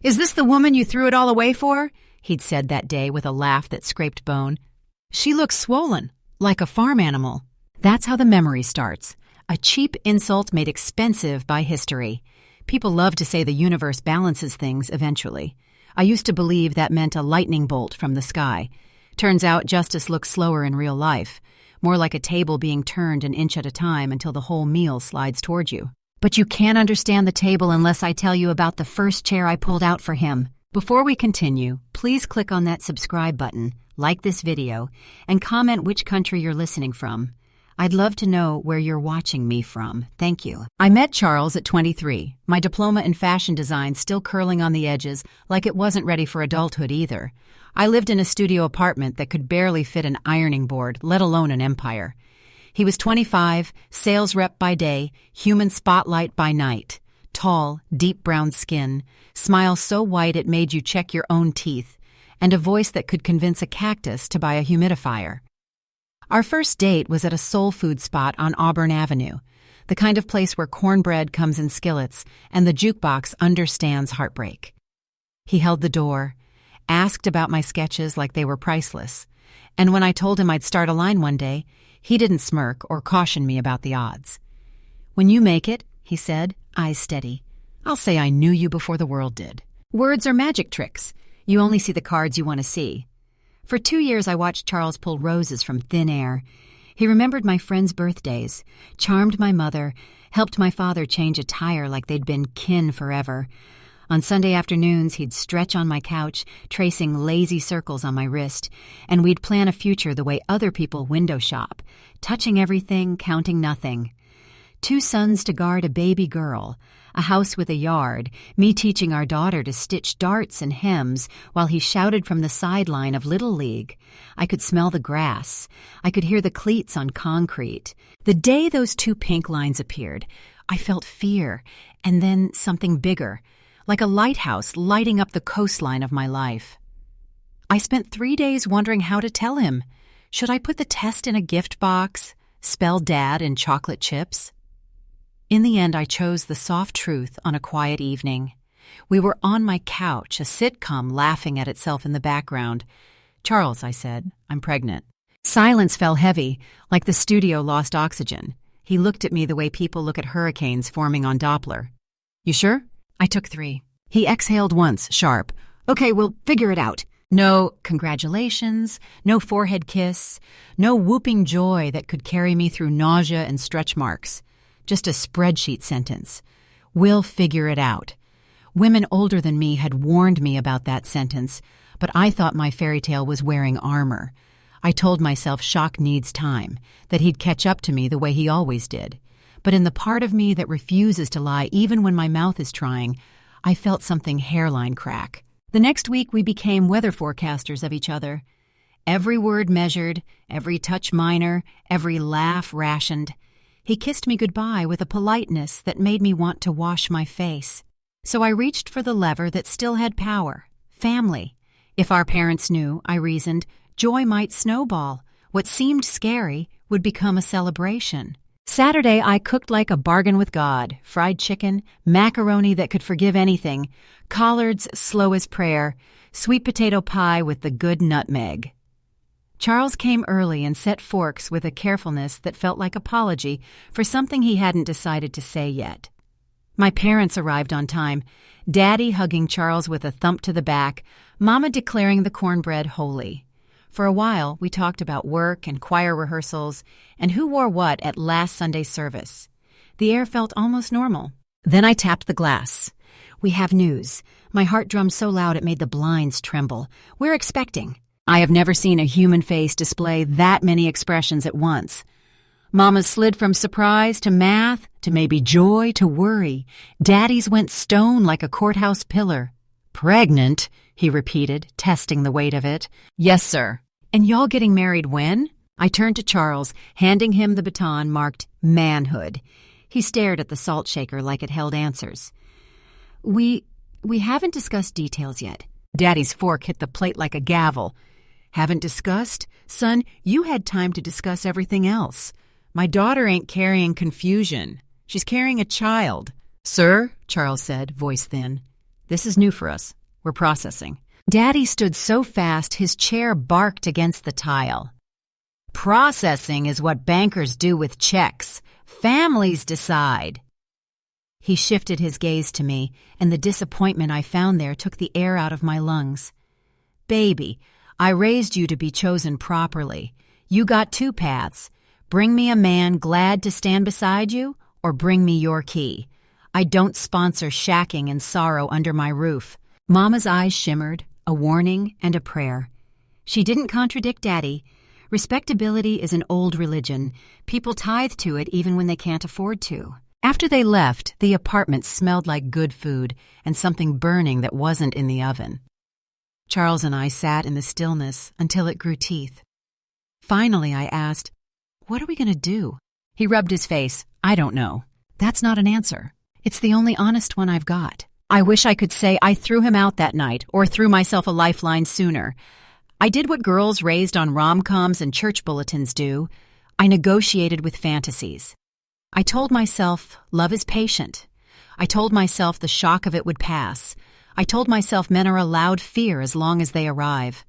Is this the woman you threw it all away for?" he'd said that day with a laugh that scraped bone. "She looks swollen, like a farm animal." That's how the memory starts. A cheap insult made expensive by history. People love to say the universe balances things eventually. I used to believe that meant a lightning bolt from the sky. Turns out justice looks slower in real life, more like a table being turned an inch at a time until the whole meal slides toward you. But you can't understand the table unless I tell you about the first chair I pulled out for him. Before we continue, please click on that subscribe button, like this video, and comment which country you're listening from. I'd love to know where you're watching me from. Thank you. I met Charles at 23, my diploma in fashion design still curling on the edges like it wasn't ready for adulthood either. I lived in a studio apartment that could barely fit an ironing board, let alone an empire. He was 25, sales rep by day, human spotlight by night. Tall, deep brown skin, smile so white it made you check your own teeth, and a voice that could convince a cactus to buy a humidifier. Our first date was at a soul food spot on Auburn Avenue, the kind of place where cornbread comes in skillets and the jukebox understands heartbreak. He held the door, asked about my sketches like they were priceless, and when I told him I'd start a line one day, he didn't smirk or caution me about the odds. "When you make it," he said, eyes steady, "I'll say I knew you before the world did." Words are magic tricks. You only see the cards you want to see. For 2 years, I watched Charles pull roses from thin air. He remembered my friends' birthdays, charmed my mother, helped my father change a tire like they'd been kin forever. On Sunday afternoons, he'd stretch on my couch, tracing lazy circles on my wrist, and we'd plan a future the way other people window shop, touching everything, counting nothing. 2 sons to guard a baby girl, a house with a yard, me teaching our daughter to stitch darts and hems while he shouted from the sideline of Little League. I could smell the grass. I could hear the cleats on concrete. The day those 2 pink lines appeared, I felt fear, and then something bigger, like a lighthouse lighting up the coastline of my life. I spent 3 days wondering how to tell him. Should I put the test in a gift box? Spell Dad in chocolate chips? In the end, I chose the soft truth on a quiet evening. We were on my couch, a sitcom laughing at itself in the background. "Charles," I said, "I'm pregnant." Silence fell heavy, like the studio lost oxygen. He looked at me the way people look at hurricanes forming on Doppler. "You sure?" I took 3. He exhaled once, sharp. "Okay, we'll figure it out." No congratulations, no forehead kiss, no whooping joy that could carry me through nausea and stretch marks. Just a spreadsheet sentence. "We'll figure it out." Women older than me had warned me about that sentence, but I thought my fairy tale was wearing armor. I told myself shock needs time, that he'd catch up to me the way he always did. But in the part of me that refuses to lie even when my mouth is trying, I felt something hairline crack. The next week we became weather forecasters of each other. Every word measured, every touch minor, every laugh rationed. He kissed me goodbye with a politeness that made me want to wash my face. So I reached for the lever that still had power. Family. If our parents knew, I reasoned, joy might snowball. What seemed scary would become a celebration. Saturday, I cooked like a bargain with God. Fried chicken, macaroni that could forgive anything, collards slow as prayer, sweet potato pie with the good nutmeg. Charles came early and set forks with a carefulness that felt like apology for something he hadn't decided to say yet. My parents arrived on time, Daddy hugging Charles with a thump to the back, Mama declaring the cornbread holy. For a while, we talked about work and choir rehearsals and who wore what at last Sunday's service. The air felt almost normal. Then I tapped the glass. "We have news." My heart drummed so loud it made the blinds tremble. "We're expecting." I have never seen a human face display that many expressions at once. Mama slid from surprise to math to maybe joy to worry. Daddy's went stone like a courthouse pillar. "Pregnant?" he repeated, testing the weight of it. "Yes, sir." "And y'all getting married when?" I turned to Charles, handing him the baton marked manhood. He stared at the salt shaker like it held answers. We haven't discussed details yet." Daddy's fork hit the plate like a gavel. "Haven't discussed? Son, you had time to discuss everything else. My daughter ain't carrying confusion. She's carrying a child." "Sir," Charles said, voice thin. This is new for us. We're processing." Daddy stood so fast his chair barked against the tile. "Processing is what bankers do with checks. Families decide." He shifted his gaze to me, and the disappointment I found there took the air out of my lungs. "Baby, I raised you to be chosen properly. You got two paths. Bring me a man glad to stand beside you, or bring me your key. I don't sponsor shacking and sorrow under my roof." Mama's eyes shimmered, a warning and a prayer. She didn't contradict Daddy. Respectability is an old religion. People tithe to it even when they can't afford to. After they left, the apartment smelled like good food and something burning that wasn't in the oven. Charles and I sat in the stillness until it grew teeth. Finally, I asked, "What are we going to do?" He rubbed his face. "I don't know. That's not an answer. It's the only honest one I've got. I wish I could say I threw him out that night or threw myself a lifeline sooner. I did what girls raised on rom-coms and church bulletins do. I negotiated with fantasies. I told myself love is patient. I told myself the shock of it would pass. I told myself men are allowed fear as long as they arrive."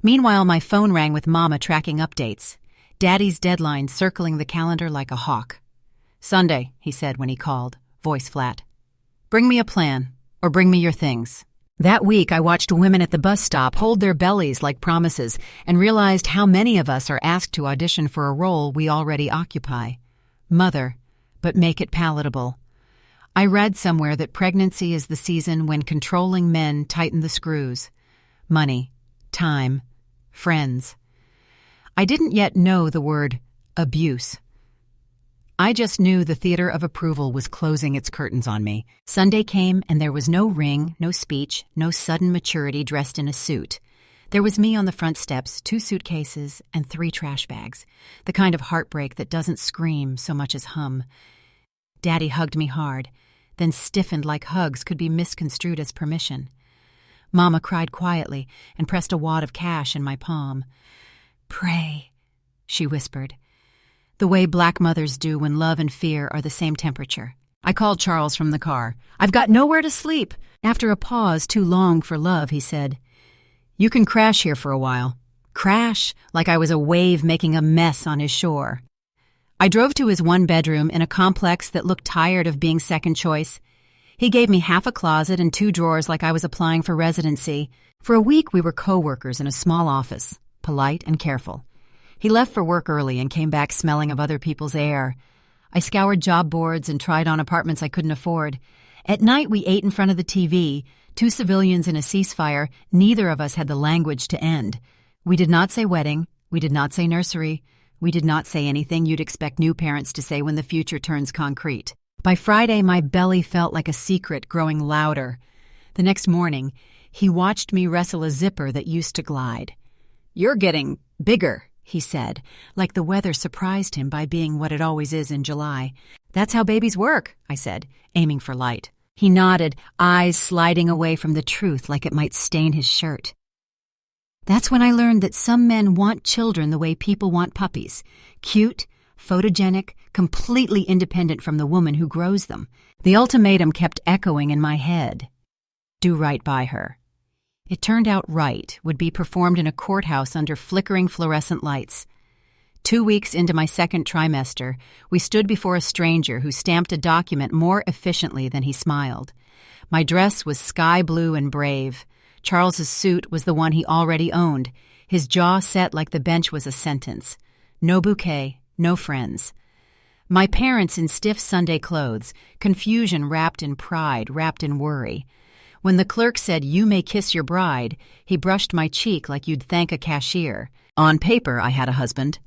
Meanwhile, my phone rang with Mama tracking updates. Daddy's deadline circling the calendar like a hawk. "Sunday," he said when he called, voice flat. "Bring me a plan, or bring me your things." That week, I watched women at the bus stop hold their bellies like promises and realized how many of us are asked to audition for a role we already occupy. Mother, but make it palatable. I read somewhere that pregnancy is the season when controlling men tighten the screws. Money, time, friends. I didn't yet know the word abuse. I just knew the theater of approval was closing its curtains on me. Sunday came and there was no ring, no speech, no sudden maturity dressed in a suit. There was me on the front steps, 2 suitcases, and 3 trash bags, the kind of heartbreak that doesn't scream so much as hum. Daddy hugged me hard, then stiffened like hugs could be misconstrued as permission. Mama cried quietly and pressed a wad of cash in my palm. "Pray," she whispered, the way black mothers do when love and fear are the same temperature. I called Charles from the car. "I've got nowhere to sleep." After a pause too long for love, he said, "You can crash here for a while." Crash, like I was a wave making a mess on his shore. I drove to his 1-bedroom in a complex that looked tired of being second choice. He gave me half a closet and 2 drawers like I was applying for residency. For a week, we were co-workers in a small office, polite and careful. He left for work early and came back smelling of other people's air. I scoured job boards and tried on apartments I couldn't afford. At night, we ate in front of the TV. 2 civilians in a ceasefire, neither of us had the language to end. We did not say wedding. We did not say nursery. We did not say anything you'd expect new parents to say when the future turns concrete. By Friday, my belly felt like a secret growing louder. The next morning, he watched me wrestle a zipper that used to glide. "You're getting bigger," he said, like the weather surprised him by being what it always is in July. "That's how babies work," I said, aiming for light. He nodded, eyes sliding away from the truth like it might stain his shirt. That's when I learned that some men want children the way people want puppies. Cute, photogenic, completely independent from the woman who grows them. The ultimatum kept echoing in my head. Do right by her. It turned out right would be performed in a courthouse under flickering fluorescent lights. 2 weeks into my second trimester, we stood before a stranger who stamped a document more efficiently than he smiled. My dress was sky blue and brave. Charles's suit was the one he already owned, his jaw set like the bench was a sentence. No bouquet, no friends. My parents in stiff Sunday clothes, confusion wrapped in pride, wrapped in worry. When the clerk said, "You may kiss your bride," he brushed my cheek like you'd thank a cashier. On paper, I had a husband.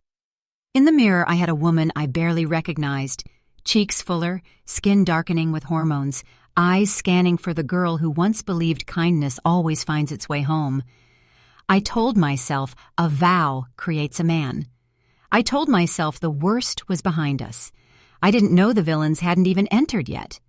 In the mirror, I had a woman I barely recognized, cheeks fuller, skin darkening with hormones, eyes scanning for the girl who once believed kindness always finds its way home. I told myself a vow creates a man. I told myself the worst was behind us. I didn't know the villains hadn't even entered yet.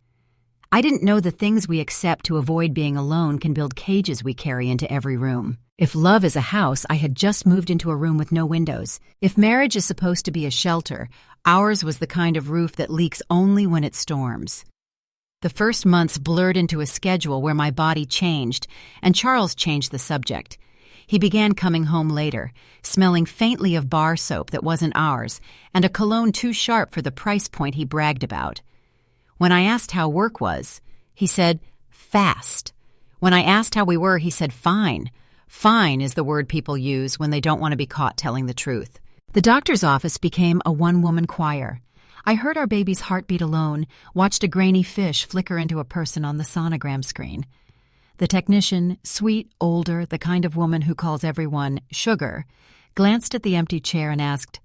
I didn't know the things we accept to avoid being alone can build cages we carry into every room. If love is a house, I had just moved into a room with no windows. If marriage is supposed to be a shelter, ours was the kind of roof that leaks only when it storms. The first months blurred into a schedule where my body changed, and Charles changed the subject. He began coming home later, smelling faintly of bar soap that wasn't ours, and a cologne too sharp for the price point he bragged about. When I asked how work was, he said, "Fast." When I asked how we were, he said, "Fine." Fine is the word people use when they don't want to be caught telling the truth. The doctor's office became a one-woman choir. I heard our baby's heartbeat alone, watched a grainy fish flicker into a person on the sonogram screen. The technician, sweet, older, the kind of woman who calls everyone Sugar, glanced at the empty chair and asked,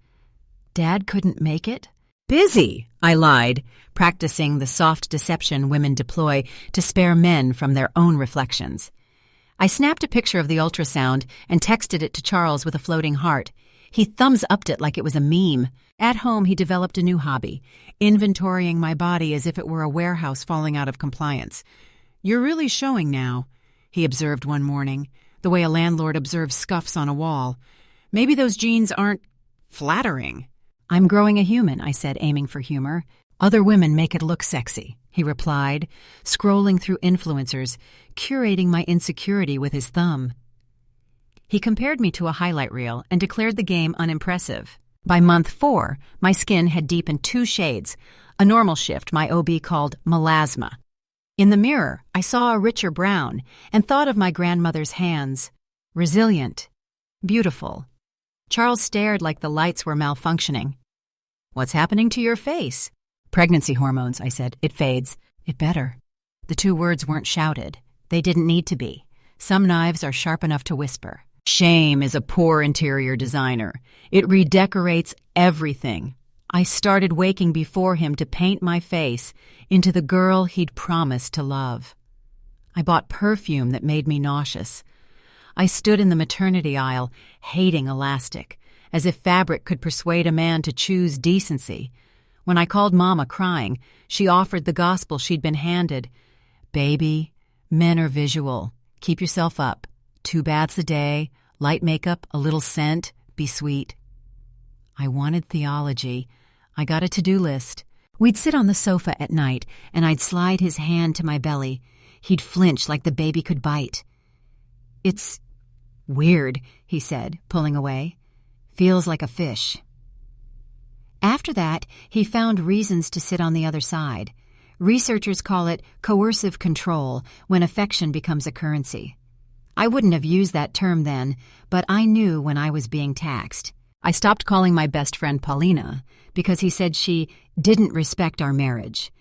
"Dad couldn't make it?" "Busy," I lied, practicing the soft deception women deploy to spare men from their own reflections. I snapped a picture of the ultrasound and texted it to Charles with a floating heart. He thumbs-upped it like it was a meme. At home, he developed a new hobby, inventorying my body as if it were a warehouse falling out of compliance. "You're really showing now," he observed one morning, the way a landlord observes scuffs on a wall. "Maybe those jeans aren't flattering." "I'm growing a human," I said, aiming for humor. "Other women make it look sexy," he replied, scrolling through influencers, curating my insecurity with his thumb. He compared me to a highlight reel and declared the game unimpressive. By month 4, my skin had deepened 2 shades, a normal shift my OB called melasma. In the mirror, I saw a richer brown and thought of my grandmother's hands. Resilient. Beautiful. Charles stared like the lights were malfunctioning. "What's happening to your face?" "Pregnancy hormones," I said. "It fades." "It better." The 2 words weren't shouted. They didn't need to be. Some knives are sharp enough to whisper. Shame is a poor interior designer. It redecorates everything. I started waking before him to paint my face into the girl he'd promised to love. I bought perfume that made me nauseous. I stood in the maternity aisle, hating elastic, as if fabric could persuade a man to choose decency. When I called Mama crying, she offered the gospel she'd been handed. "Baby, men are visual. Keep yourself up. 2 baths a day, light makeup, a little scent, be sweet." I wanted theology. I got a to-do list. We'd sit on the sofa at night, and I'd slide his hand to my belly. He'd flinch like the baby could bite. "It's weird," he said, pulling away. "Feels like a fish." After that, he found reasons to sit on the other side. Researchers call it coercive control when affection becomes a currency. I wouldn't have used that term then, but I knew when I was being taxed. I stopped calling my best friend Paulina because he said she didn't respect our marriage.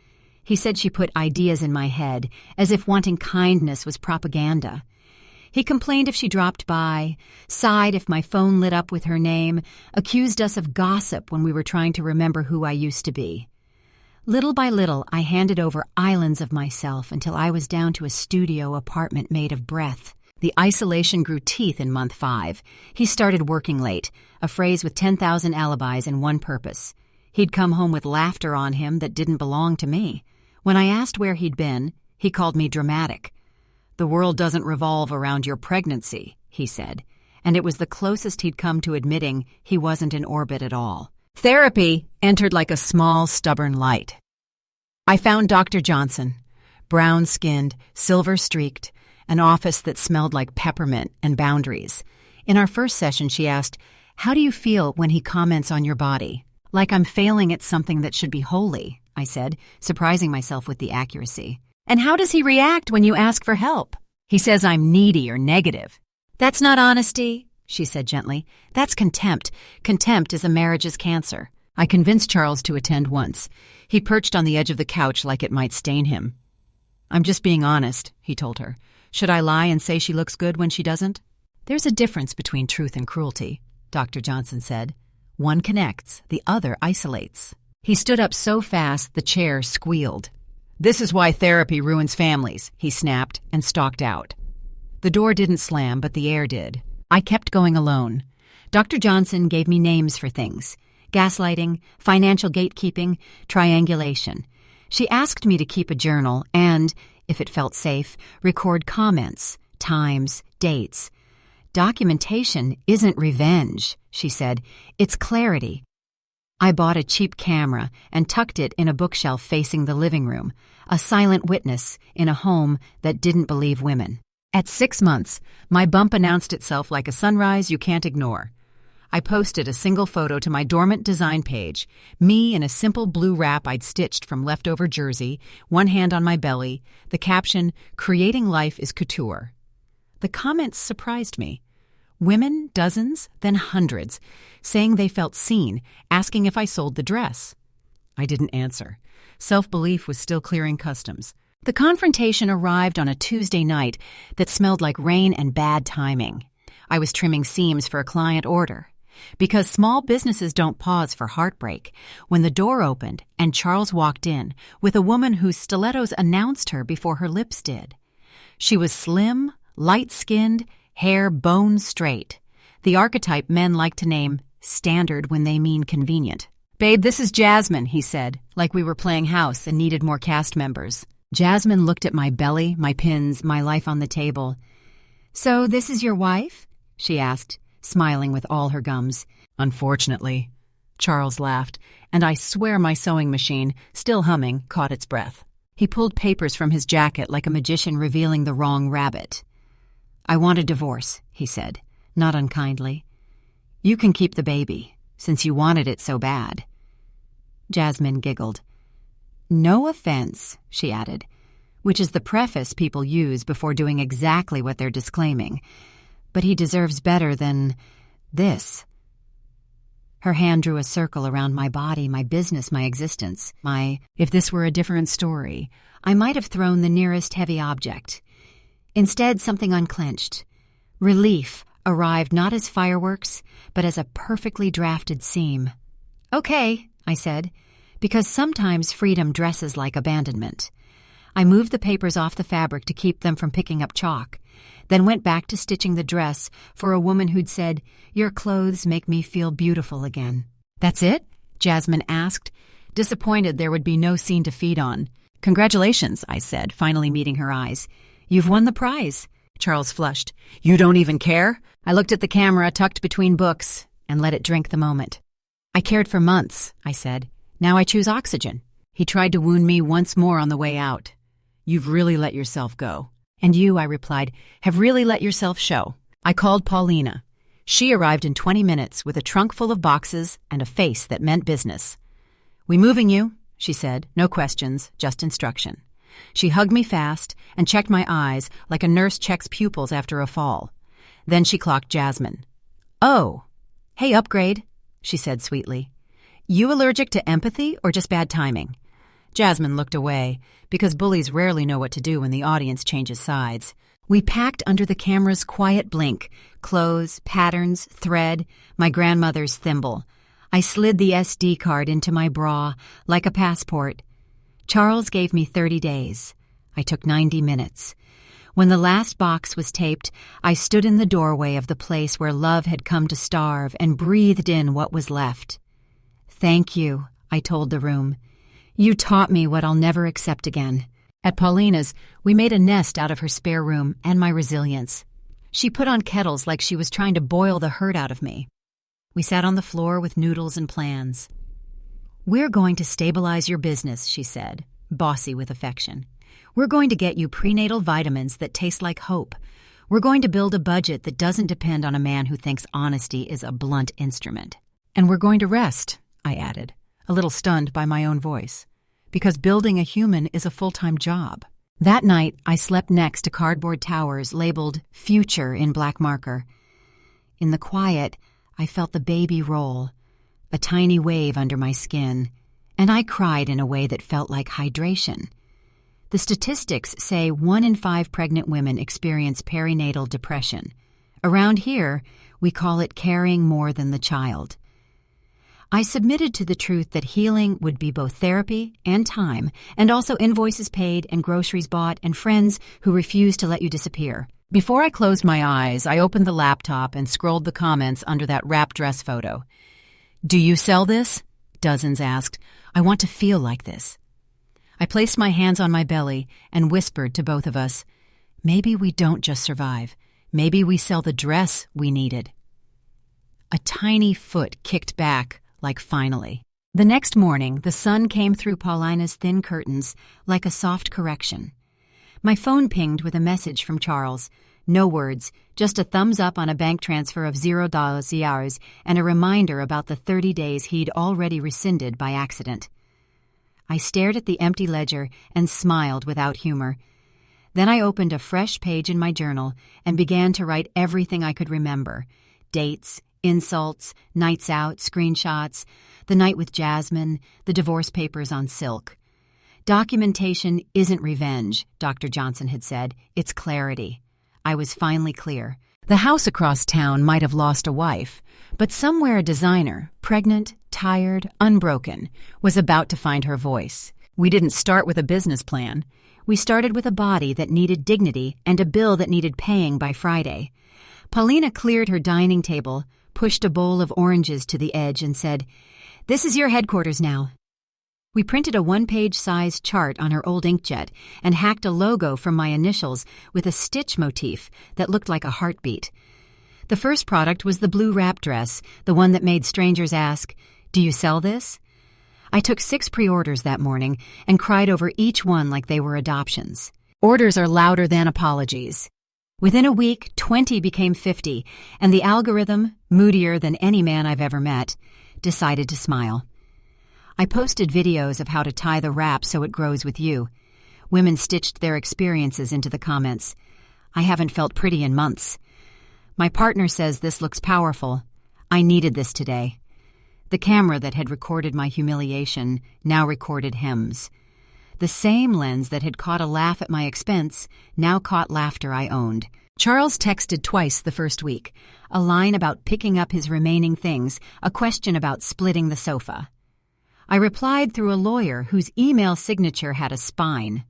He said she put ideas in my head, as if wanting kindness was propaganda. He complained if she dropped by, sighed if my phone lit up with her name, accused us of gossip when we were trying to remember who I used to be. Little by little, I handed over islands of myself until I was down to a studio apartment made of breath. The isolation grew teeth in month 5. He started working late, a phrase with 10,000 alibis and one purpose. He'd come home with laughter on him that didn't belong to me. When I asked where he'd been, he called me dramatic. "The world doesn't revolve around your pregnancy," he said, and it was the closest he'd come to admitting he wasn't in orbit at all. Therapy entered like a small, stubborn light. I found Dr. Johnson, brown-skinned, silver-streaked, an office that smelled like peppermint and boundaries. In our first session, she asked, "How do you feel when he comments on your body?" "Like I'm failing at something that should be holy," I said, surprising myself with the accuracy. "And how does he react when you ask for help?" "He says I'm needy or negative." "That's not honesty," she said gently. "That's contempt. Contempt is a marriage's cancer." I convinced Charles to attend once. He perched on the edge of the couch like it might stain him. "I'm just being honest," he told her. "Should I lie and say she looks good when she doesn't?" "There's a difference between truth and cruelty," Dr. Johnson said. "One connects, the other isolates." He stood up so fast the chair squealed. "This is why therapy ruins families," he snapped and stalked out. The door didn't slam, but the air did. I kept going alone. Dr. Johnson gave me names for things: gaslighting, financial gatekeeping, triangulation. She asked me to keep a journal and, if it felt safe, record comments, times, dates. "Documentation isn't revenge," she said. "It's clarity." I bought a cheap camera and tucked it in a bookshelf facing the living room, a silent witness in a home that didn't believe women. At 6 months, my bump announced itself like a sunrise you can't ignore. I posted a single photo to my dormant design page, me in a simple blue wrap I'd stitched from leftover jersey, one hand on my belly, the caption, "Creating life is couture." The comments surprised me. Women, dozens, then hundreds, saying they felt seen, asking if I sold the dress. I didn't answer. Self-belief was still clearing customs. The confrontation arrived on a Tuesday night that smelled like rain and bad timing. I was trimming seams for a client order. Because small businesses don't pause for heartbreak, when the door opened and Charles walked in with a woman whose stilettos announced her before her lips did. She was slim, light-skinned, hair bone straight, the archetype men like to name standard when they mean convenient. "Babe, this is Jasmine," he said, like we were playing house and needed more cast members. Jasmine looked at my belly, my pins, my life on the table. "So this is your wife?" she asked, smiling with all her gums. "Unfortunately." Charles laughed, and I swear my sewing machine, still humming, caught its breath. He pulled papers from his jacket like a magician revealing the wrong rabbit. "I want a divorce," he said, not unkindly. "You can keep the baby, since you wanted it so bad." Jasmine giggled. "No offense," she added, which is the preface people use before doing exactly what they're disclaiming. "But he deserves better than this." Her hand drew a circle around my body, my business, my existence. If this were a different story, I might have thrown the nearest heavy object. Instead, something unclenched. Relief arrived not as fireworks, but as a perfectly drafted seam. "Okay," I said, because sometimes freedom dresses like abandonment. I moved the papers off the fabric to keep them from picking up chalk, then went back to stitching the dress for a woman who'd said, "Your clothes make me feel beautiful again." "That's it?" Jasmine asked, disappointed there would be no scene to feed on. "Congratulations," I said, finally meeting her eyes. "You've won the prize." Charles flushed. "You don't even care?" I looked at the camera tucked between books and let it drink the moment. "I cared for months," I said. "Now I choose oxygen." He tried to wound me once more on the way out. "You've really let yourself go." "And you," I replied, "have really let yourself show." I called Paulina. She arrived in 20 minutes with a trunk full of boxes and a face that meant business. "We moving you," she said. No questions, just instruction. She hugged me fast and checked my eyes like a nurse checks pupils after a fall. Then she clocked Jasmine. "Oh, hey, upgrade," she said sweetly. "You allergic to empathy or just bad timing?" Jasmine looked away, because bullies rarely know what to do when the audience changes sides. We packed under the camera's quiet blink, clothes, patterns, thread, my grandmother's thimble. I slid the SD card into my bra, like a passport. Charles gave me 30 days. I took 90 minutes. When the last box was taped, I stood in the doorway of the place where love had come to starve and breathed in what was left. "Thank you," I told the room. "You taught me what I'll never accept again." At Paulina's, we made a nest out of her spare room and my resilience. She put on kettles like she was trying to boil the hurt out of me. We sat on the floor with noodles and plans. "We're going to stabilize your business," she said, bossy with affection. "We're going to get you prenatal vitamins that taste like hope. We're going to build a budget that doesn't depend on a man who thinks honesty is a blunt instrument. And we're going to rest," I added, a little stunned by my own voice, because building a human is a full-time job. That night, I slept next to cardboard towers labeled "Future" in black marker. In the quiet, I felt the baby roll, a tiny wave under my skin, and I cried in a way that felt like hydration. The statistics say 1 in 5 pregnant women experience perinatal depression. Around here, we call it carrying more than the child. I submitted to the truth that healing would be both therapy and time, and also invoices paid and groceries bought and friends who refuse to let you disappear. Before I closed my eyes, I opened the laptop and scrolled the comments under that wrap dress photo. "Do you sell this?" dozens asked. "I want to feel like this." I placed my hands on my belly and whispered to both of us, "Maybe we don't just survive. Maybe we sell the dress we needed." A tiny foot kicked back like finally. The next morning, the sun came through Paulina's thin curtains like a soft correction. My phone pinged with a message from Charles. No words, just a thumbs up on a bank transfer of $0 and a reminder about the 30 days he'd already rescinded by accident. I stared at the empty ledger and smiled without humor. Then I opened a fresh page in my journal and began to write everything I could remember. Dates, insults, nights out, screenshots, the night with Jasmine, the divorce papers on silk. Documentation isn't revenge, Dr. Johnson had said. It's clarity. I was finally clear. The house across town might have lost a wife, but somewhere a designer, pregnant, tired, unbroken, was about to find her voice. We didn't start with a business plan. We started with a body that needed dignity and a bill that needed paying by Friday. Paulina cleared her dining table, pushed a bowl of oranges to the edge, and said, "This is your headquarters now." We printed a one-page-sized chart on her old inkjet and hacked a logo from my initials with a stitch motif that looked like a heartbeat. The first product was the blue wrap dress, the one that made strangers ask, "Do you sell this?" I took 6 pre-orders that morning and cried over each one like they were adoptions. Orders are louder than apologies. Within a week, 20 became 50, and the algorithm, moodier than any man I've ever met, decided to smile. I posted videos of how to tie the wrap so it grows with you. Women stitched their experiences into the comments. I haven't felt pretty in months. My partner says this looks powerful. I needed this today. The camera that had recorded my humiliation now recorded Hems. The same lens that had caught a laugh at my expense now caught laughter I owned. Charles texted twice the first week, a line about picking up his remaining things, a question about splitting the sofa. I replied through a lawyer whose email signature had a spine.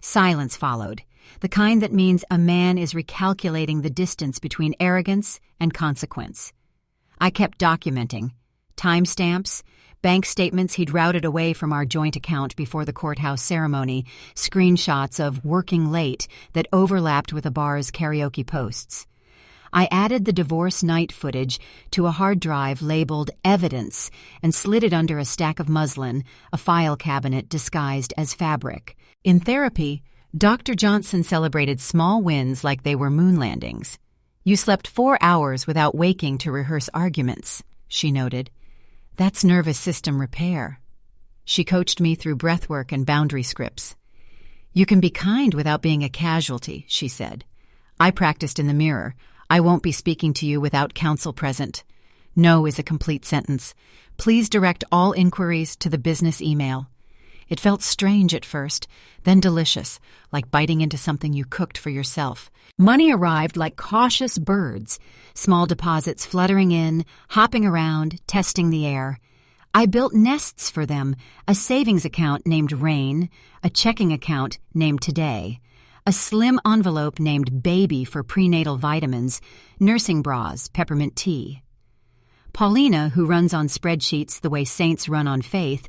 Silence followed, the kind that means a man is recalculating the distance between arrogance and consequence. I kept documenting. Timestamps, bank statements he'd routed away from our joint account before the courthouse ceremony, screenshots of working late that overlapped with the bar's karaoke posts. I added the divorce night footage to a hard drive labeled Evidence and slid it under a stack of muslin, a file cabinet disguised as fabric. In therapy, Dr. Johnson celebrated small wins like they were moon landings. "You slept 4 hours without waking to rehearse arguments," she noted. "That's nervous system repair." She coached me through breathwork and boundary scripts. "You can be kind without being a casualty," she said. I practiced in the mirror. "I won't be speaking to you without counsel present. No is a complete sentence. Please direct all inquiries to the business email." It felt strange at first, then delicious, like biting into something you cooked for yourself. Money arrived like cautious birds, small deposits fluttering in, hopping around, testing the air. I built nests for them, a savings account named Rain, a checking account named Today, a slim envelope named Baby for prenatal vitamins, nursing bras, peppermint tea. Paulina, who runs on spreadsheets the way saints run on faith,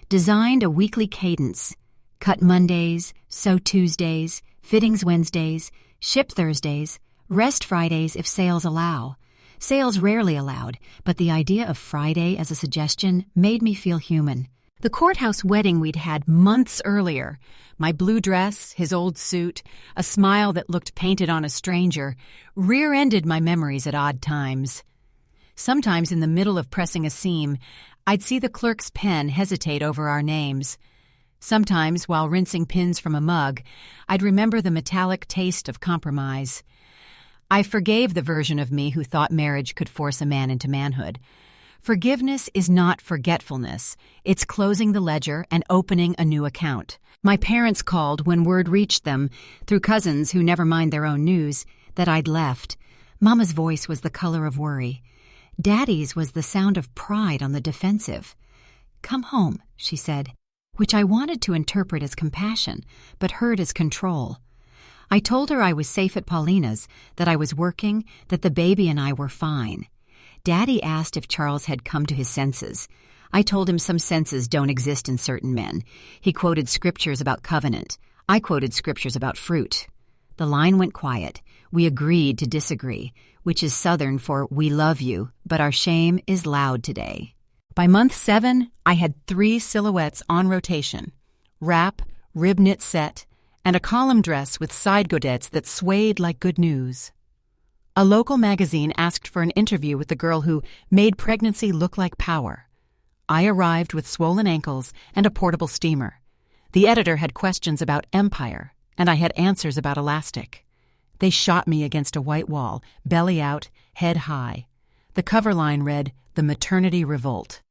designed a weekly cadence: cut Mondays, sew Tuesdays, fittings Wednesdays, ship Thursdays, rest Fridays if sales allow. Sales rarely allowed, but the idea of Friday as a suggestion made me feel human. The courthouse wedding we'd had months earlier, my blue dress, his old suit, a smile that looked painted on a stranger, rear-ended my memories at odd times. Sometimes in the middle of pressing a seam, I'd see the clerk's pen hesitate over our names. Sometimes, while rinsing pins from a mug, I'd remember the metallic taste of compromise. I forgave the version of me who thought marriage could force a man into manhood. Forgiveness is not forgetfulness. It's closing the ledger and opening a new account. My parents called when word reached them, through cousins who never mind their own news, that I'd left. Mama's voice was the color of worry. Daddy's was the sound of pride on the defensive. "Come home," she said, which I wanted to interpret as compassion, but heard as control. I told her I was safe at Paulina's, that I was working, that the baby and I were fine. Daddy asked if Charles had come to his senses. I told him some senses don't exist in certain men. He quoted scriptures about covenant. I quoted scriptures about fruit. The line went quiet. We agreed to disagree, which is Southern for "we love you, but our shame is loud today." By month 7, I had 3 silhouettes on rotation: wrap, rib knit set, and a column dress with side godettes that swayed like good news. A local magazine asked for an interview with the girl who made pregnancy look like power. I arrived with swollen ankles and a portable steamer. The editor had questions about empire, and I had answers about elastic. They shot me against a white wall, belly out, head high. The cover line read, "The Maternity Revolt."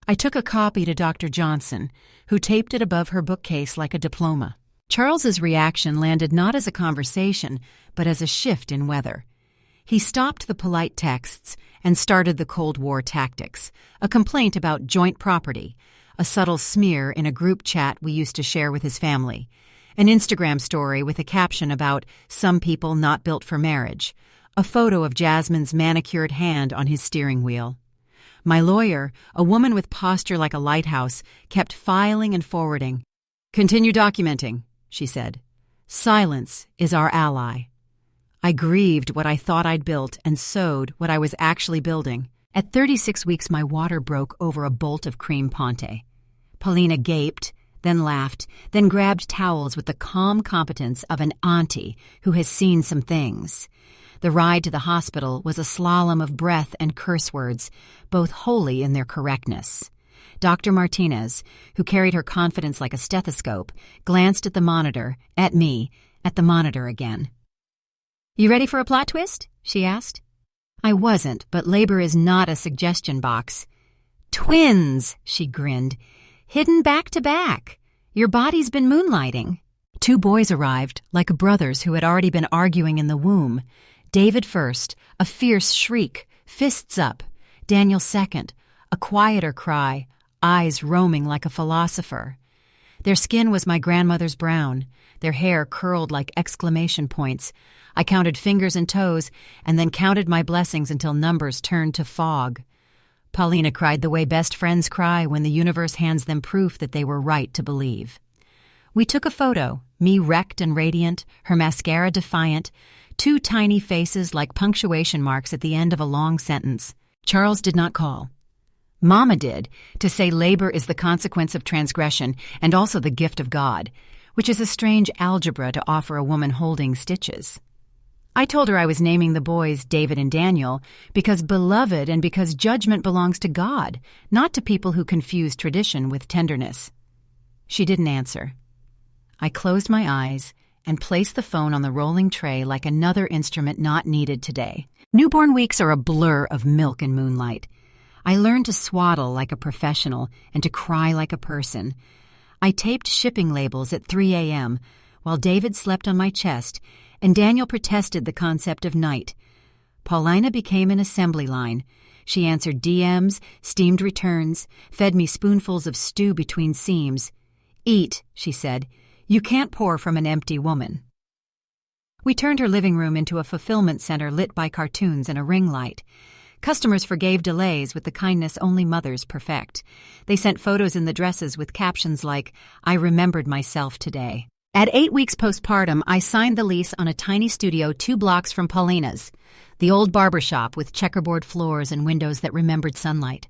I took a copy to Dr. Johnson, who taped it above her bookcase like a diploma. Charles's reaction landed not as a conversation, but as a shift in weather. He stopped the polite texts and started the Cold War tactics, a complaint about joint property, a subtle smear in a group chat we used to share with his family, an Instagram story with a caption about some people not built for marriage, a photo of Jasmine's manicured hand on his steering wheel. My lawyer, a woman with posture like a lighthouse, kept filing and forwarding. "Continue documenting," she said. "Silence is our ally." I grieved what I thought I'd built and sowed what I was actually building. At 36 weeks, my water broke over a bolt of cream ponte. Paulina gaped, then laughed, then grabbed towels with the calm competence of an auntie who has seen some things. The ride to the hospital was a slalom of breath and curse words, both holy in their correctness. Dr. Martinez, who carried her confidence like a stethoscope, glanced at the monitor, at me, at the monitor again. "You ready for a plot twist?" she asked. I wasn't, but labor is not a suggestion box. "Twins," she grinned. "Hidden back to back. Your body's been moonlighting." 2 boys arrived, like brothers who had already been arguing in the womb. David first, a fierce shriek, fists up. Daniel second, a quieter cry, eyes roaming like a philosopher. Their skin was my grandmother's brown, their hair curled like exclamation points. I counted fingers and toes, and then counted my blessings until numbers turned to fog. Paulina cried the way best friends cry when the universe hands them proof that they were right to believe. We took a photo, me wrecked and radiant, her mascara defiant, 2 tiny faces like punctuation marks at the end of a long sentence. Charles did not call. Mama did, to say labor is the consequence of transgression and also the gift of God, which is a strange algebra to offer a woman holding stitches. I told her I was naming the boys David and Daniel because beloved and because judgment belongs to God, not to people who confuse tradition with tenderness. She didn't answer. I closed my eyes and placed the phone on the rolling tray like another instrument not needed today. Newborn weeks are a blur of milk and moonlight. I learned to swaddle like a professional and to cry like a person. I taped shipping labels at 3 a.m. while David slept on my chest and Daniel protested the concept of night. Paulina became an assembly line. She answered DMs, steamed returns, fed me spoonfuls of stew between seams. "Eat," she said. "You can't pour from an empty woman." We turned her living room into a fulfillment center lit by cartoons and a ring light. Customers forgave delays with the kindness only mothers perfect. They sent photos in the dresses with captions like, "I remembered myself today." At 8 weeks postpartum, I signed the lease on a tiny studio 2 blocks from Paulina's, the old barber shop with checkerboard floors and windows that remembered sunlight.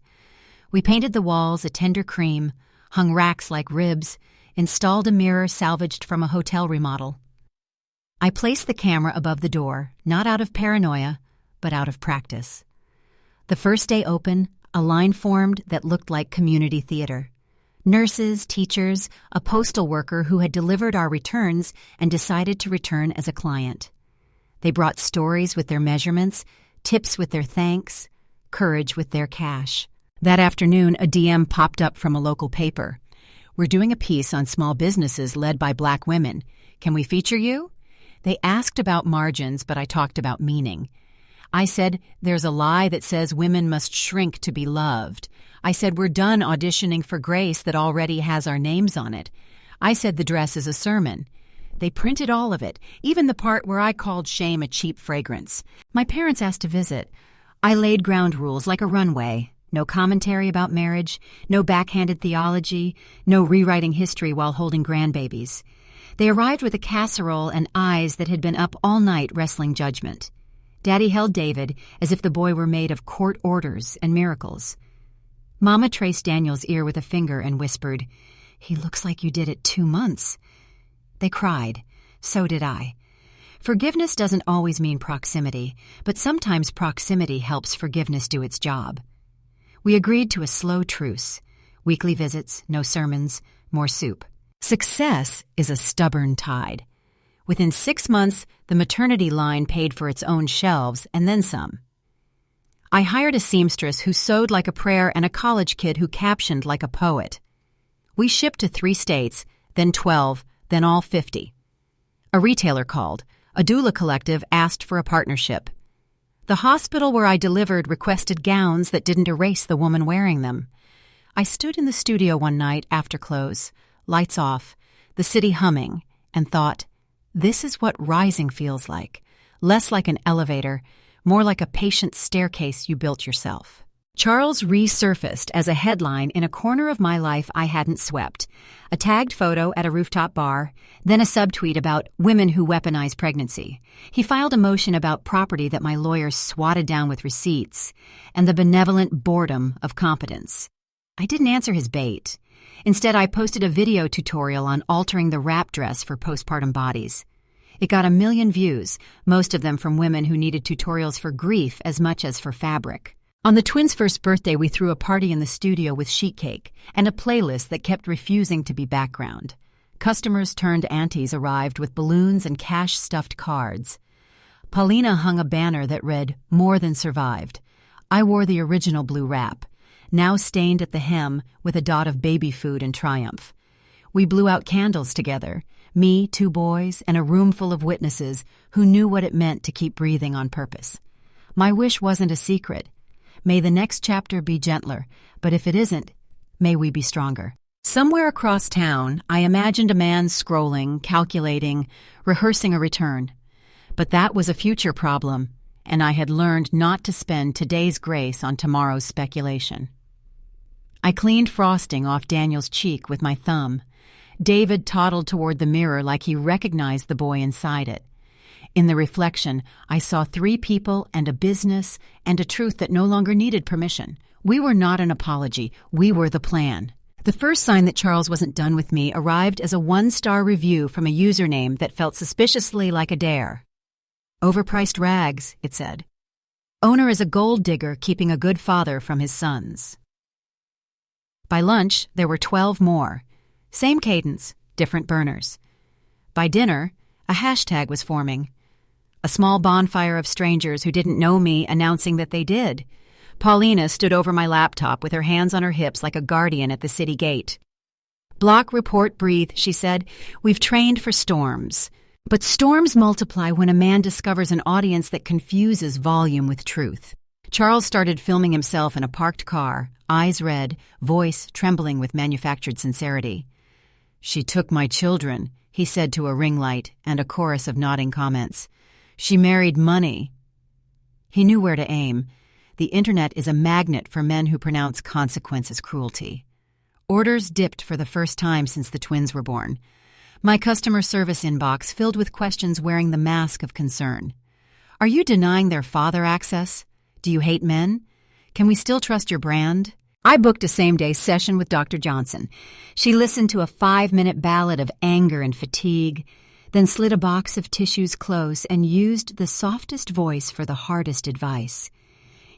We painted the walls a tender cream, hung racks like ribs, installed a mirror salvaged from a hotel remodel. I placed the camera above the door, not out of paranoia, but out of practice. The first day open, a line formed that looked like community theater. Nurses, teachers, a postal worker who had delivered our returns and decided to return as a client. They brought stories with their measurements, tips with their thanks, courage with their cash. That afternoon, a DM popped up from a local paper. "We're doing a piece on small businesses led by Black women. Can we feature you?" They asked about margins, but I talked about meaning. I said, "There's a lie that says women must shrink to be loved." I said, "We're done auditioning for Grace that already has our names on it." I said, "The dress is a sermon." They printed all of it, even the part where I called shame a cheap fragrance. My parents asked to visit. I laid ground rules like a runway. No commentary about marriage, no backhanded theology, no rewriting history while holding grandbabies. They arrived with a casserole and eyes that had been up all night wrestling judgment. Daddy held David as if the boy were made of court orders and miracles. Mama traced Daniel's ear with a finger and whispered, "He looks like you did it 2 months." They cried. So did I. Forgiveness doesn't always mean proximity, but sometimes proximity helps forgiveness do its job. We agreed to a slow truce. Weekly visits, no sermons, more soup. Success is a stubborn tide. Within 6 months, the maternity line paid for its own shelves and then some. I hired a seamstress who sewed like a prayer and a college kid who captioned like a poet. We shipped to 3 states, then 12, then all 50. A retailer called. A doula collective asked for a partnership. The hospital where I delivered requested gowns that didn't erase the woman wearing them. I stood in the studio one night after close, lights off, the city humming, and thought, this is what rising feels like. Less like an elevator, more like a patient staircase you built yourself. Charles resurfaced as a headline in a corner of my life I hadn't swept. A tagged photo at a rooftop bar, then a subtweet about women who weaponize pregnancy. He filed a motion about property that my lawyers swatted down with receipts, and the benevolent boredom of competence. I didn't answer his bait. Instead, I posted a video tutorial on altering the wrap dress for postpartum bodies. It got 1 million views, most of them from women who needed tutorials for grief as much as for fabric. On the twins' first birthday, we threw a party in the studio with sheet cake and a playlist that kept refusing to be background. Customers turned aunties arrived with balloons and cash-stuffed cards. Paulina hung a banner that read, "More than survived." I wore the original blue wrap, now stained at the hem with a dot of baby food in triumph. We blew out candles together, me, 2 boys, and a room full of witnesses who knew what it meant to keep breathing on purpose. My wish wasn't a secret. May the next chapter be gentler, but if it isn't, may we be stronger. Somewhere across town, I imagined a man scrolling, calculating, rehearsing a return. But that was a future problem, and I had learned not to spend today's grace on tomorrow's speculation. I cleaned frosting off Daniel's cheek with my thumb. David toddled toward the mirror like he recognized the boy inside it. In the reflection, I saw 3 people and a business and a truth that no longer needed permission. We were not an apology. We were the plan. The first sign that Charles wasn't done with me arrived as a 1-star review from a username that felt suspiciously like a dare. "Overpriced rags," it said. "Owner is a gold digger keeping a good father from his sons." By lunch, there were 12 more. Same cadence, different burners. By dinner, a hashtag was forming. A small bonfire of strangers who didn't know me announcing that they did. Paulina stood over my laptop with her hands on her hips like a guardian at the city gate. "Block, report, breathe," she said. "We've trained for storms." But storms multiply when a man discovers an audience that confuses volume with truth. Charles started filming himself in a parked car, eyes red, voice trembling with manufactured sincerity. "She took my children," he said to a ring light and a chorus of nodding comments. "She married money." He knew where to aim. The internet is a magnet for men who pronounce consequence as cruelty. Orders dipped for the first time since the twins were born. My customer service inbox filled with questions wearing the mask of concern. Are you denying their father access? Do you hate men? Can we still trust your brand? I booked a same-day session with Dr. Johnson. She listened to a 5-minute ballad of anger and fatigue, then slid a box of tissues close and used the softest voice for the hardest advice.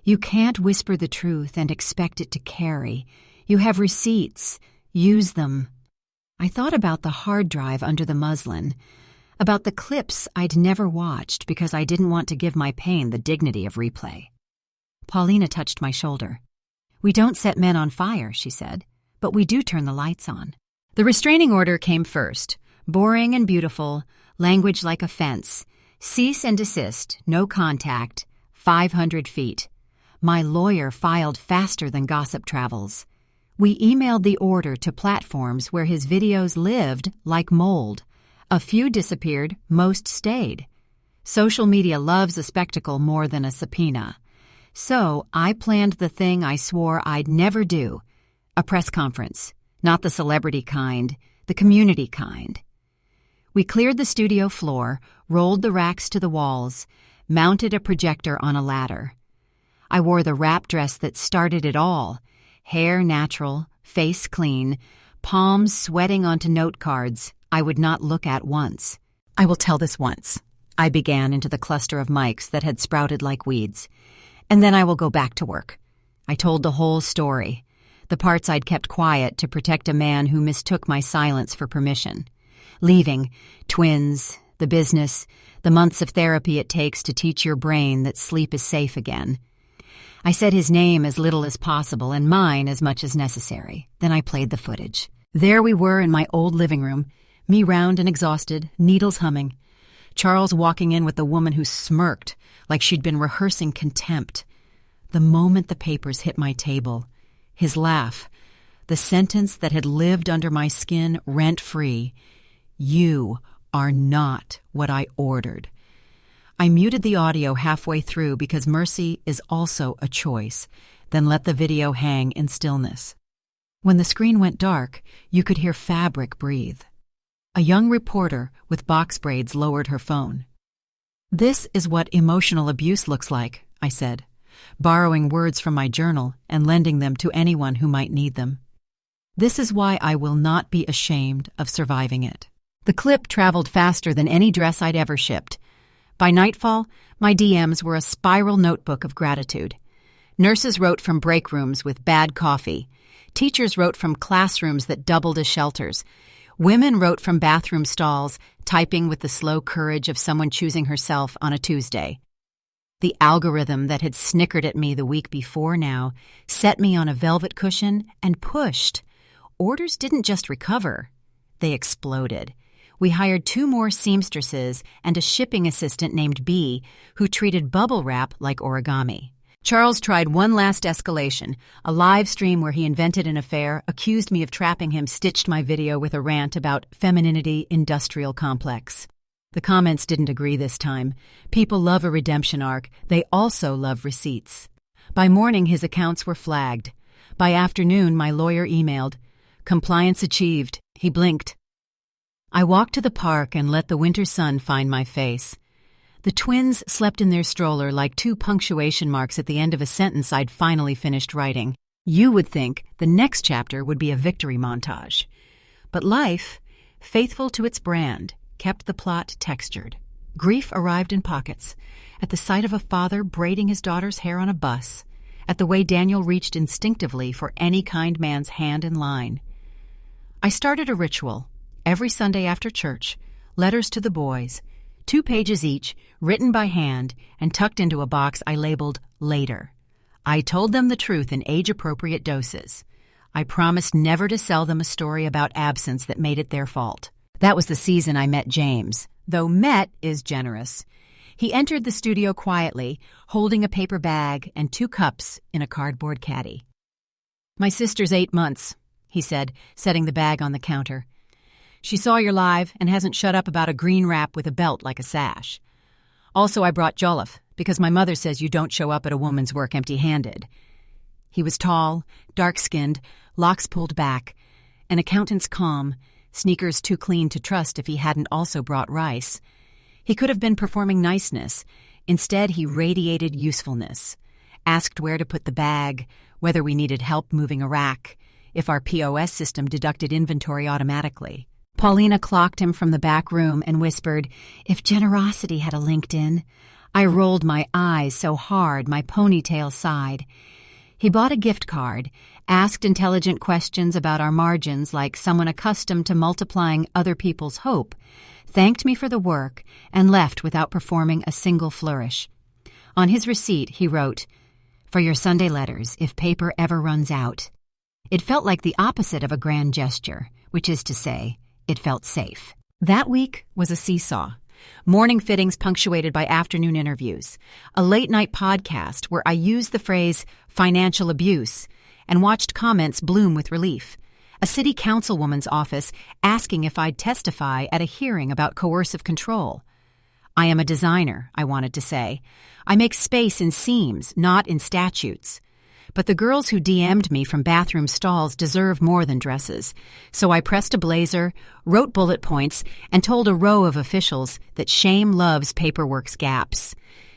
You can't whisper the truth and expect it to carry. You have receipts. Use them. I thought about the hard drive under the muslin, about the clips I'd never watched because I didn't want to give my pain the dignity of replay. Paulina touched my shoulder. "We don't set men on fire," she said, "but we do turn the lights on." The restraining order came first. Boring and beautiful, language like a fence. Cease and desist, no contact, 500 feet. My lawyer filed faster than gossip travels. We emailed the order to platforms where his videos lived like mold. A few disappeared, most stayed. Social media loves a spectacle more than a subpoena. So I planned the thing I swore I'd never do. A press conference. Not the celebrity kind, the community kind. We cleared the studio floor, rolled the racks to the walls, mounted a projector on a ladder. I wore the wrap dress that started it all, hair natural, face clean, palms sweating onto note cards I would not look at once. "I will tell this once," I began into the cluster of mics that had sprouted like weeds. "And then I will go back to work." I told the whole story, the parts I'd kept quiet to protect a man who mistook my silence for permission. Leaving, twins, the business, the months of therapy it takes to teach your brain that sleep is safe again. I said his name as little as possible and mine as much as necessary. Then I played the footage. There we were in my old living room, me round and exhausted, needles humming. Charles walking in with the woman who smirked like she'd been rehearsing contempt. The moment the papers hit my table, his laugh, the sentence that had lived under my skin rent-free, "You are not what I ordered." I muted the audio halfway through because mercy is also a choice, then let the video hang in stillness. When the screen went dark, you could hear fabric breathe. A young reporter with box braids lowered her phone. "This is what emotional abuse looks like," I said, borrowing words from my journal and lending them to anyone who might need them. "This is why I will not be ashamed of surviving it." The clip traveled faster than any dress I'd ever shipped. By nightfall, my DMs were a spiral notebook of gratitude. Nurses wrote from break rooms with bad coffee. Teachers wrote from classrooms that doubled as shelters. Women wrote from bathroom stalls, typing with the slow courage of someone choosing herself on a Tuesday. The algorithm that had snickered at me the week before now set me on a velvet cushion and pushed. Orders didn't just recover. They exploded. We hired 2 more seamstresses and a shipping assistant named B, who treated bubble wrap like origami. Charles tried one last escalation, a live stream where he invented an affair, accused me of trapping him, stitched my video with a rant about femininity industrial complex. The comments didn't agree this time. People love a redemption arc. They also love receipts. By morning, his accounts were flagged. By afternoon, my lawyer emailed, "Compliance achieved." He blinked. I walked to the park and let the winter sun find my face. The twins slept in their stroller like 2 punctuation marks at the end of a sentence I'd finally finished writing. You would think the next chapter would be a victory montage. But life, faithful to its brand, kept the plot textured. Grief arrived in pockets, at the sight of a father braiding his daughter's hair on a bus, at the way Daniel reached instinctively for any kind man's hand in line. I started a ritual. Every Sunday after church, letters to the boys, 2 pages each, written by hand and tucked into a box I labeled Later. I told them the truth in age-appropriate doses. I promised never to sell them a story about absence that made it their fault. That was the season I met James, though met is generous. He entered the studio quietly, holding a paper bag and 2 cups in a cardboard caddy. "My sister's 8 months," he said, setting the bag on the counter. "She saw your live and hasn't shut up about a green wrap with a belt like a sash. Also, I brought jollof, because my mother says you don't show up at a woman's work empty-handed." He was tall, dark-skinned, locks pulled back, an accountant's calm, sneakers too clean to trust if he hadn't also brought rice. He could have been performing niceness. Instead, he radiated usefulness. Asked where to put the bag, whether we needed help moving a rack, if our POS system deducted inventory automatically. Paulina clocked him from the back room and whispered, "If generosity had a LinkedIn." I rolled my eyes so hard my ponytail sighed. He bought a gift card, asked intelligent questions about our margins like someone accustomed to multiplying other people's hope, thanked me for the work, and left without performing a single flourish. On his receipt, he wrote, "For your Sunday letters, if paper ever runs out." It felt like the opposite of a grand gesture, which is to say, it felt safe. That week was a seesaw. Morning fittings punctuated by afternoon interviews. A late-night podcast where I used the phrase financial abuse and watched comments bloom with relief. A city councilwoman's office asking if I'd testify at a hearing about coercive control. I am a designer, I wanted to say. I make space in seams, not in statutes. But the girls who DM'd me from bathroom stalls deserve more than dresses. So I pressed a blazer, wrote bullet points, and told a row of officials that shame loves paperwork's gaps.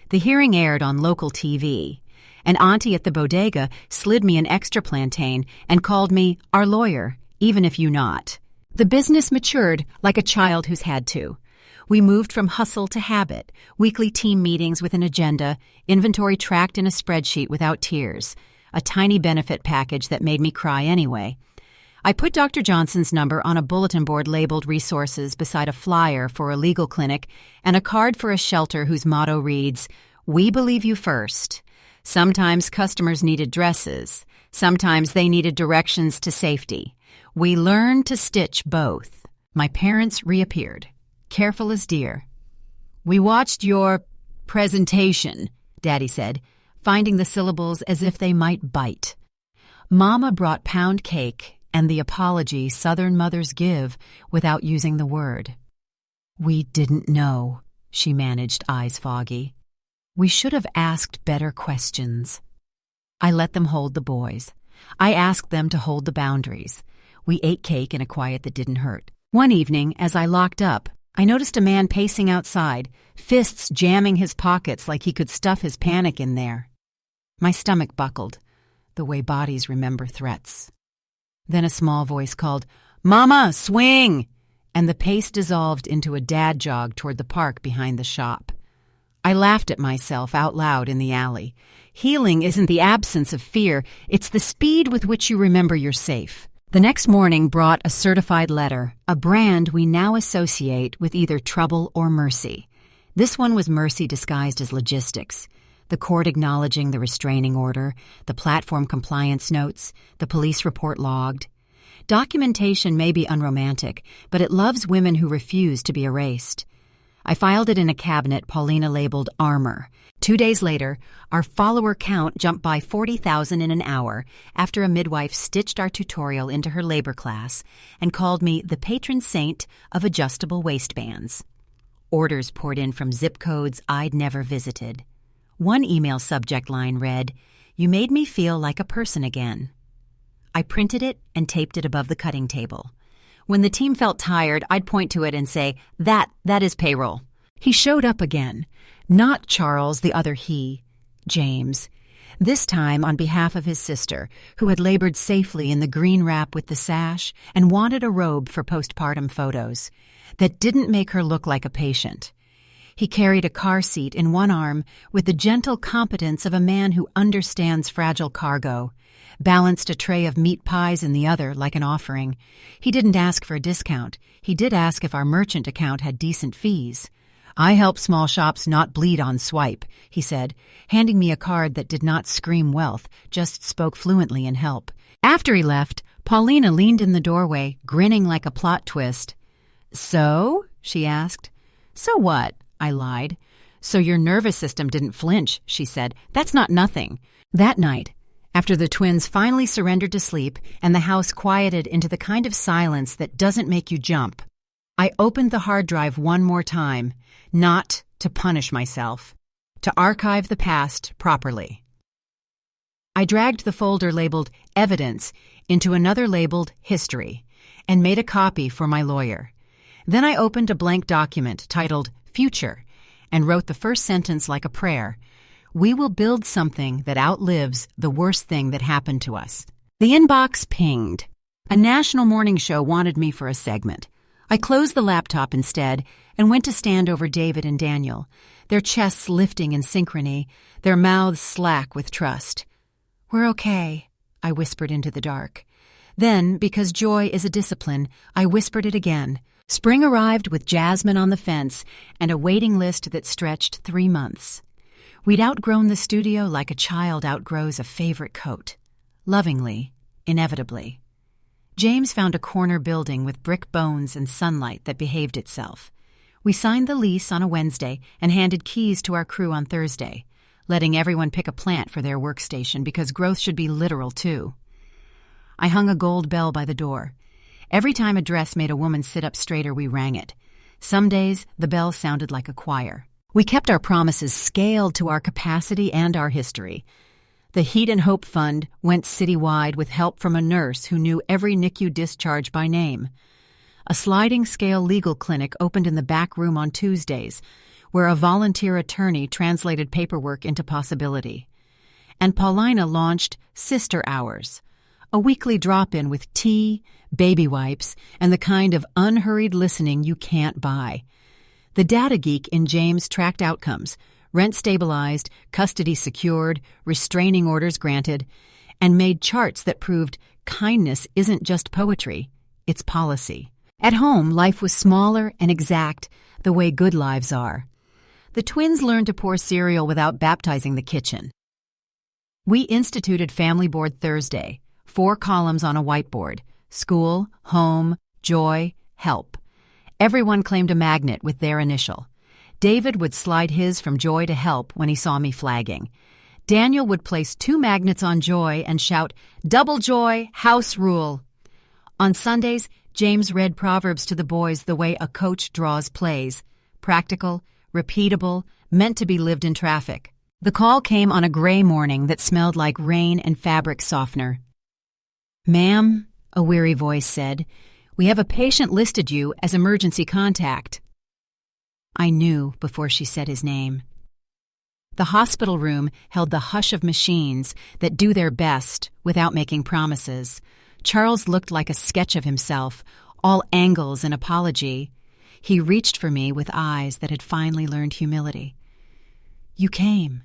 The hearing aired on local TV. An auntie at the bodega slid me an extra plantain and called me our lawyer, even if you not. The business matured like a child who's had to. We moved from hustle to habit, weekly team meetings with an agenda, inventory tracked in a spreadsheet without tears, a tiny benefit package that made me cry anyway. I put Dr. Johnson's number on a bulletin board labeled resources beside a flyer for a legal clinic and a card for a shelter whose motto reads, "We believe you first." Sometimes customers needed dresses. Sometimes they needed directions to safety. We learned to stitch both. My parents reappeared, careful as deer. "We watched your presentation," Daddy said, finding the syllables as if they might bite. Mama brought pound cake and the apology Southern mothers give without using the word. "We didn't know," she managed, eyes foggy. "We should have asked better questions." I let them hold the boys. I asked them to hold the boundaries. We ate cake in a quiet that didn't hurt. One evening, as I locked up, I noticed a man pacing outside, fists jamming his pockets like he could stuff his panic in there. My stomach buckled, the way bodies remember threats. Then a small voice called, "Mama, swing!" and the pace dissolved into a dad jog toward the park behind the shop. I laughed at myself out loud in the alley. Healing isn't the absence of fear, it's the speed with which you remember you're safe. The next morning brought a certified letter, a brand we now associate with either trouble or mercy. This one was mercy disguised as logistics. The court acknowledging the restraining order, the platform compliance notes, the police report logged. Documentation may be unromantic, but it loves women who refuse to be erased. I filed it in a cabinet Paulina labeled Armor. 2 days later, our follower count jumped by 40,000 in an hour after a midwife stitched our tutorial into her labor class and called me the patron saint of adjustable waistbands. Orders poured in from zip codes I'd never visited. One email subject line read, "You made me feel like a person again." I printed it and taped it above the cutting table. When the team felt tired, I'd point to it and say, that is payroll. He showed up again. Not Charles, the other he, James. This time on behalf of his sister, who had labored safely in the green wrap with the sash and wanted a robe for postpartum photos that didn't make her look like a patient. He carried a car seat in one arm with the gentle competence of a man who understands fragile cargo, balanced a tray of meat pies in the other like an offering. He didn't ask for a discount. He did ask if our merchant account had decent fees. "I help small shops not bleed on swipe," he said, handing me a card that did not scream wealth, just spoke fluently in help. After he left, Paulina leaned in the doorway, grinning like a plot twist. "So?" she asked. "So what?" I lied. "So your nervous system didn't flinch," she said. "That's not nothing." That night, after the twins finally surrendered to sleep and the house quieted into the kind of silence that doesn't make you jump, I opened the hard drive one more time, not to punish myself, to archive the past properly. I dragged the folder labeled Evidence into another labeled History and made a copy for my lawyer. Then I opened a blank document titled Future and wrote the first sentence like a prayer. We will build something that outlives the worst thing that happened to us. The inbox pinged. A national morning show wanted me for a segment. I closed the laptop instead and went to stand over David and Daniel, their chests lifting in synchrony, their mouths slack with trust. "We're okay," I whispered into the dark. Then, because joy is a discipline, I whispered it again. Spring arrived with jasmine on the fence and a waiting list that stretched 3 months. We'd outgrown the studio like a child outgrows a favorite coat. Lovingly, inevitably. James found a corner building with brick bones and sunlight that behaved itself. We signed the lease on a Wednesday and handed keys to our crew on Thursday, letting everyone pick a plant for their workstation because growth should be literal too. I hung a gold bell by the door. Every time a dress made a woman sit up straighter, we rang it. Some days, the bell sounded like a choir. We kept our promises scaled to our capacity and our history. The Heat and Hope Fund went citywide with help from a nurse who knew every NICU discharge by name. A sliding-scale legal clinic opened in the back room on Tuesdays, where a volunteer attorney translated paperwork into possibility. and Paulina launched Sister Hours, a weekly drop-in with tea, baby wipes, and the kind of unhurried listening you can't buy. The data geek in James tracked outcomes, rent stabilized, custody secured, restraining orders granted, and made charts that proved kindness isn't just poetry, it's policy. At home, life was smaller and exact, the way good lives are. The twins learned to pour cereal without baptizing the kitchen. We instituted Family Board Thursday, 4 columns on a whiteboard: school, home, joy, help. Everyone claimed a magnet with their initial. David would slide his from joy to help when he saw me flagging. Daniel would place 2 magnets on joy and shout, "Double joy, house rule." On Sundays, James read Proverbs to the boys the way a coach draws plays: practical, repeatable, meant to be lived in traffic. The call came on a gray morning that smelled like rain and fabric softener. "Ma'am," a weary voice said, "we have a patient listed you as emergency contact." I knew before she said his name. The hospital room held the hush of machines that do their best without making promises. Charles looked like a sketch of himself, all angles and apology. He reached for me with eyes that had finally learned humility. "You came."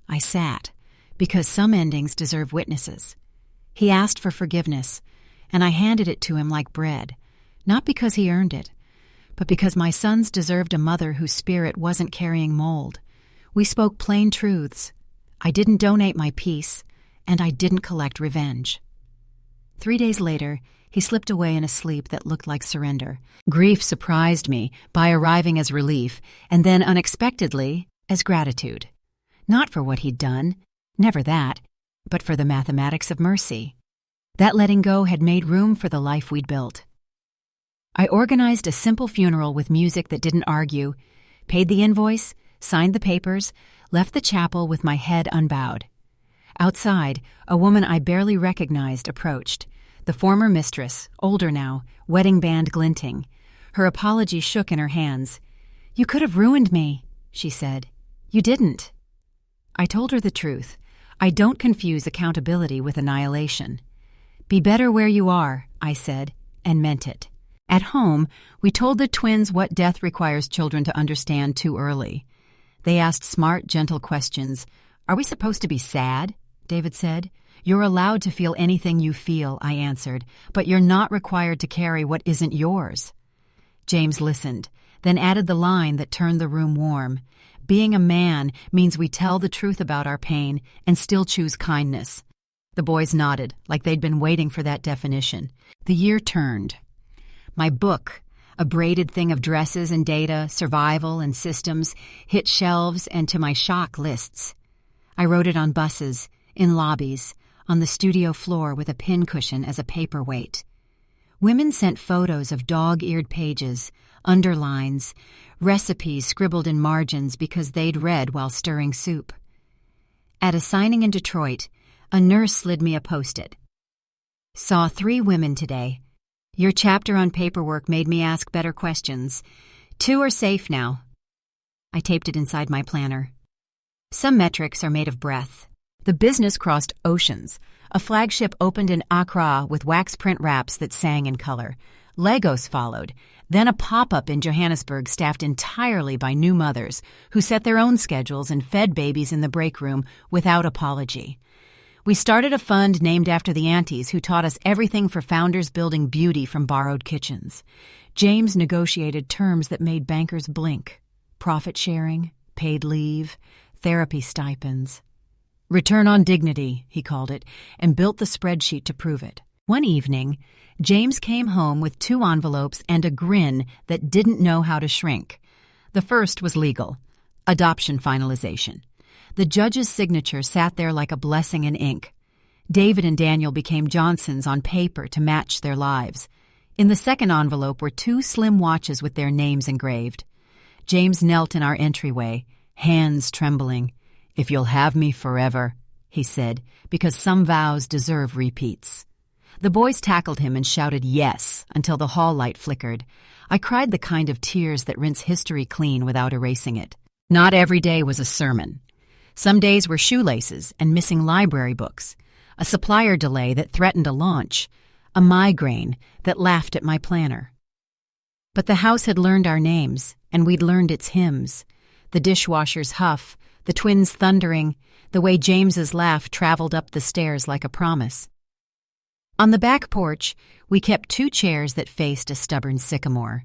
I sat, because some endings deserve witnesses. He asked for forgiveness, and I handed it to him like bread, not because he earned it, but because my sons deserved a mother whose spirit wasn't carrying mold. We spoke plain truths. I didn't donate my peace, and I didn't collect revenge. 3 days later, he slipped away in a sleep that looked like surrender. Grief surprised me by arriving as relief, and then unexpectedly as gratitude. Not for what he'd done, never that, but for the mathematics of mercy. That letting go had made room for the life we'd built. I organized a simple funeral with music that didn't argue, paid the invoice, signed the papers, left the chapel with my head unbowed. Outside, a woman I barely recognized approached, the former mistress, older now, wedding band glinting. Her apology shook in her hands. "You could have ruined me," she said. "You didn't." I told her the truth. I don't confuse accountability with annihilation. "Be better where you are," I said, and meant it. At home, we told the twins what death requires children to understand too early. They asked smart, gentle questions. "Are we supposed to be sad?" David said. "You're allowed to feel anything you feel," I answered, "but you're not required to carry what isn't yours." James listened, then added the line that turned the room warm. "Being a man means we tell the truth about our pain and still choose kindness." The boys nodded, like they'd been waiting for that definition. The year turned. My book, a braided thing of dresses and data, survival and systems, hit shelves and, to my shock, lists. I wrote it on buses, in lobbies, on the studio floor with a pincushion as a paperweight. Women sent photos of dog-eared pages, underlines, recipes scribbled in margins because they'd read while stirring soup. At a signing in Detroit, a nurse slid me a Post-it. "Saw 3 women today. Your chapter on paperwork made me ask better questions. 2 are safe now." I taped it inside my planner. Some metrics are made of breath. The business crossed oceans. A flagship opened in Accra with wax print wraps that sang in color. Legos followed, then a pop-up in Johannesburg staffed entirely by new mothers who set their own schedules and fed babies in the break room without apology. We started a fund named after the aunties who taught us everything for founders building beauty from borrowed kitchens. James negotiated terms that made bankers blink: profit sharing, paid leave, therapy stipends. Return on dignity, he called it, and built the spreadsheet to prove it. One evening, James came home with 2 envelopes and a grin that didn't know how to shrink. The first was legal: adoption finalization. The judge's signature sat there like a blessing in ink. David and Daniel became Johnsons on paper to match their lives. In the second envelope were 2 slim watches with their names engraved. James knelt in our entryway, hands trembling. "If you'll have me forever," he said, because some vows deserve repeats. The boys tackled him and shouted yes until the hall light flickered. I cried the kind of tears that rinse history clean without erasing it. Not every day was a sermon. Some days were shoelaces and missing library books, a supplier delay that threatened a launch, a migraine that laughed at my planner. But the house had learned our names, and we'd learned its hymns. The dishwasher's huff, the twins' thundering, the way James's laugh traveled up the stairs like a promise. On the back porch, we kept 2 chairs that faced a stubborn sycamore.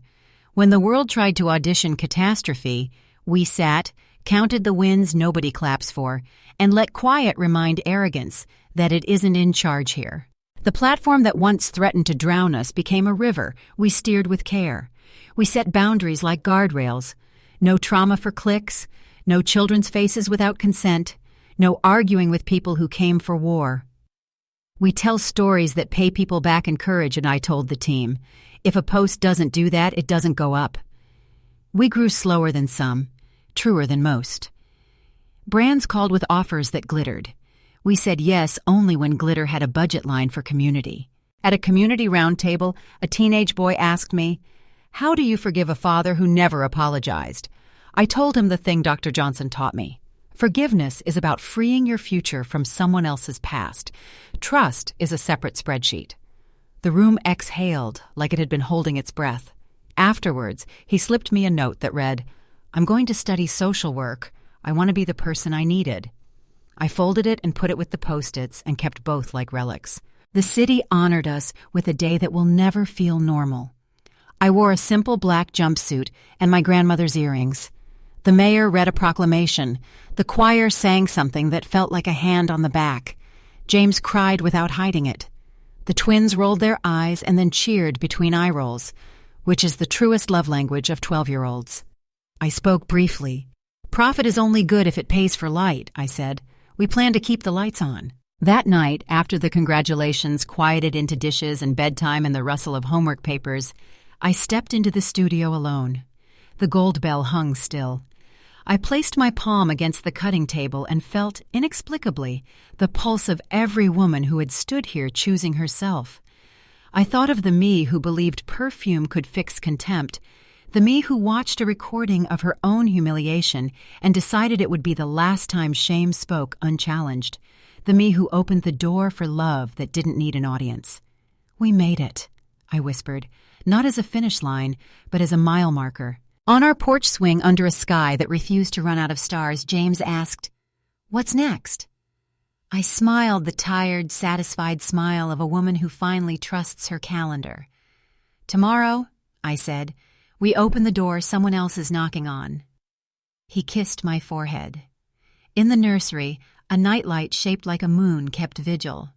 When the world tried to audition catastrophe, we sat, counted the wins nobody claps for, and let quiet remind arrogance that it isn't in charge here. The platform that once threatened to drown us became a river we steered with care. We set boundaries like guardrails. No trauma for clicks, no children's faces without consent, no arguing with people who came for war. We tell stories that pay people back in courage, and I told the team, if a post doesn't do that, it doesn't go up. We grew slower than some, truer than most. Brands called with offers that glittered. We said yes only when glitter had a budget line for community. At a community roundtable, a teenage boy asked me, "How do you forgive a father who never apologized?" I told him the thing Dr. Johnson taught me. Forgiveness is about freeing your future from someone else's past. Trust is a separate spreadsheet. The room exhaled like it had been holding its breath. Afterwards, he slipped me a note that read, "I'm going to study social work. I want to be the person I needed." I folded it and put it with the Post-its and kept both like relics. The city honored us with a day that will never feel normal. I wore a simple black jumpsuit and my grandmother's earrings. The mayor read a proclamation. The choir sang something that felt like a hand on the back. James cried without hiding it. The twins rolled their eyes and then cheered between eye rolls, which is the truest love language of 12-year-olds. I spoke briefly. "Profit is only good if it pays for light," I said. "We plan to keep the lights on." That night, after the congratulations quieted into dishes and bedtime and the rustle of homework papers, I stepped into the studio alone. The gold bell hung still. I placed my palm against the cutting table and felt, inexplicably, the pulse of every woman who had stood here choosing herself. I thought of the me who believed perfume could fix contempt, the me who watched a recording of her own humiliation and decided it would be the last time shame spoke unchallenged, the me who opened the door for love that didn't need an audience. "We made it," I whispered, not as a finish line, but as a mile marker. On our porch swing under a sky that refused to run out of stars, James asked, "What's next?" I smiled the tired, satisfied smile of a woman who finally trusts her calendar. "Tomorrow," I said, "we open the door someone else is knocking on." He kissed my forehead. In the nursery, a nightlight shaped like a moon kept vigil.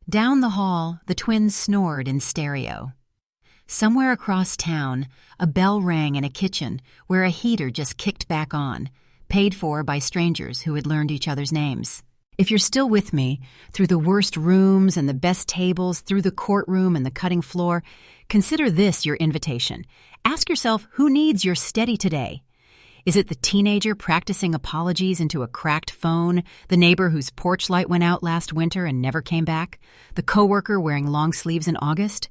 Down the hall, the twins snored in stereo. Somewhere across town, a bell rang in a kitchen where a heater just kicked back on, paid for by strangers who had learned each other's names. If you're still with me, through the worst rooms and the best tables, through the courtroom and the cutting floor, consider this your invitation. Ask yourself, who needs your steady today? Is it the teenager practicing apologies into a cracked phone, the neighbor whose porch light went out last winter and never came back, the coworker wearing long sleeves in August?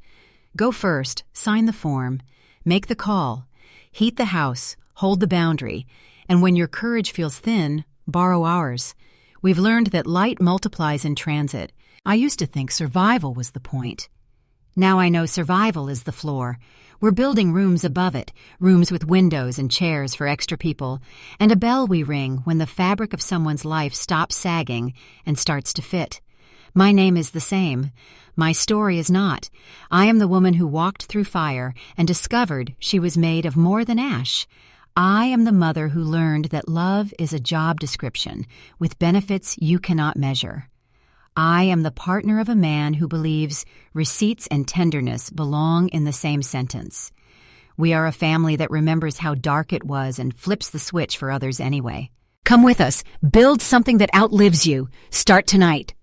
Go first, sign the form, make the call, heat the house, hold the boundary, and when your courage feels thin, borrow ours. We've learned that light multiplies in transit. I used to think survival was the point. Now I know survival is the floor. We're building rooms above it, rooms with windows and chairs for extra people, and a bell we ring when the fabric of someone's life stops sagging and starts to fit. My name is the same. My story is not. I am the woman who walked through fire and discovered she was made of more than ash. I am the mother who learned that love is a job description with benefits you cannot measure. I am the partner of a man who believes receipts and tenderness belong in the same sentence. We are a family that remembers how dark it was and flips the switch for others anyway. Come with us. Build something that outlives you. Start tonight.